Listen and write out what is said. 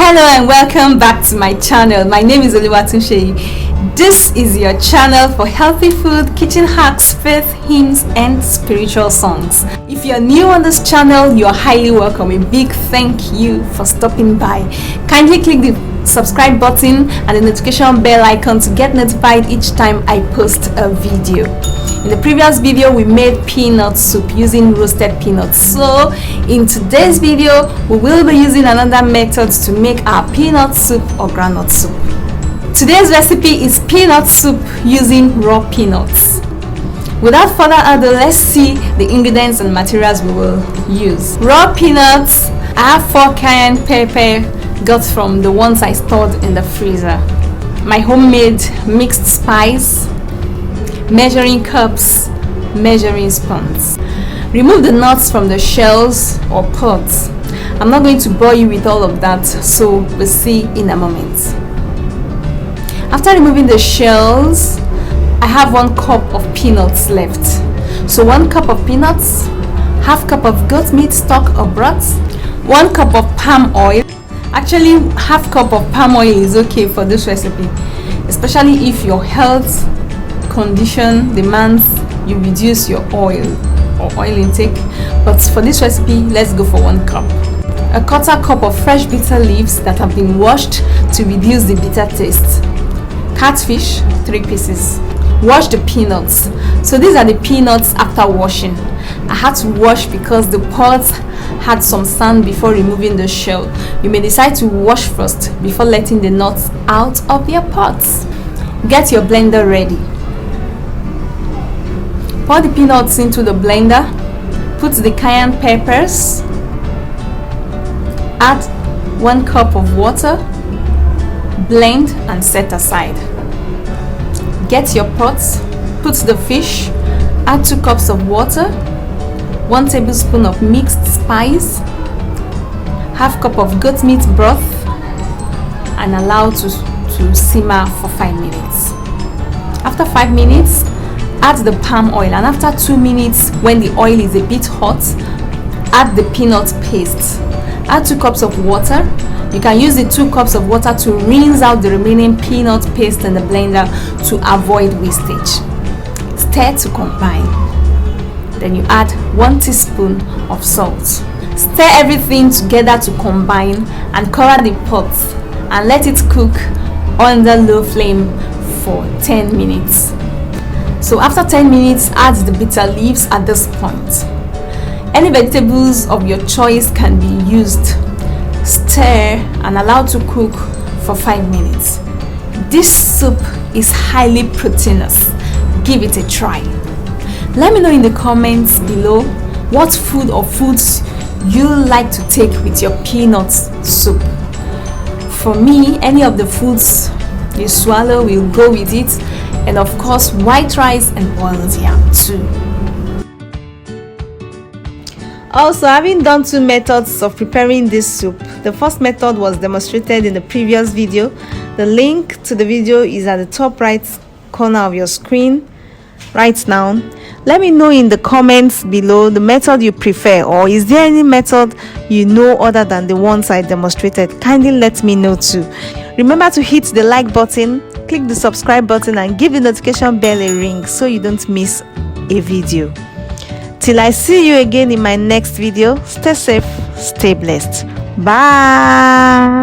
Hello and welcome back to my channel. My name is Oluwatunseyi. This is your channel for healthy food, kitchen hacks, faith, hymns and spiritual songs. If you're new on this channel, you're highly welcome. A big thank you for stopping by. Kindly click the subscribe button and the notification bell icon to get notified each time I post a video. In the previous video, we made peanut soup using roasted peanuts. So in today's video, we will be using another method to make our peanut soup or groundnut soup. Today's recipe is peanut soup using raw peanuts. Without further ado, let's see the ingredients and materials we will use. Raw peanuts. I have 4 cayenne pepper got from the ones I stored in the freezer. My homemade mixed spice, measuring cups, measuring spoons. Remove the nuts from the shells or pods. I'm not going to bore you with all of that, so we'll see in a moment. After removing the shells, I have 1 cup of peanuts left. So 1 cup of peanuts, half cup of goat meat stock or broth, 1 cup of palm oil. Actually, half cup of palm oil is okay for this recipe, especially if your health condition demands you reduce your oil or oil intake. But for this recipe, let's go for 1 cup. A 1/4 cup of fresh bitter leaves that have been washed to reduce the bitter taste. Catfish, 3 pieces. Wash the peanuts. So these are the peanuts after washing. I had to wash because the pods had some sand before removing the shell. You may decide to wash first before letting the nuts out of their pods. Get your blender ready. Pour the peanuts into the blender. Put the cayenne peppers. Add 1 cup of water. Blend and set aside. Get your pots. Put the fish. Add 2 cups of water. 1 tablespoon of mixed spice. Half cup of goat meat broth. And allow to simmer for 5 minutes. After 5 minutes, add the palm oil, and after 2 minutes, when the oil is a bit hot, add the peanut paste. Add 2 cups of water. You can use the 2 cups of water to rinse out the remaining peanut paste in the blender to avoid wastage. Stir to combine. Then you add 1 teaspoon of salt. Stir everything together to combine and cover the pot and let it cook under low flame for 10 minutes. So after 10 minutes, add the bitter leaves at this point. Any vegetables of your choice can be used. Stir and allow to cook for 5 minutes. This soup is highly proteinous. Give it a try. Let me know in the comments below what food or foods you like to take with your peanut soup. For me, any of the foods you swallow will go with it, and of course white rice and boiled yam too. Also, having done 2 methods of preparing this soup. The first method was demonstrated in the previous video. The link to the video is at the top right corner of your screen right now. Let me know in the comments below the method you prefer, or is there any method you know other than the ones I demonstrated? Kindly let me know too. Remember to hit the like button, click the subscribe button and give the notification bell a ring so you don't miss a video. Till I see you again in my next video, stay safe, stay blessed. Bye.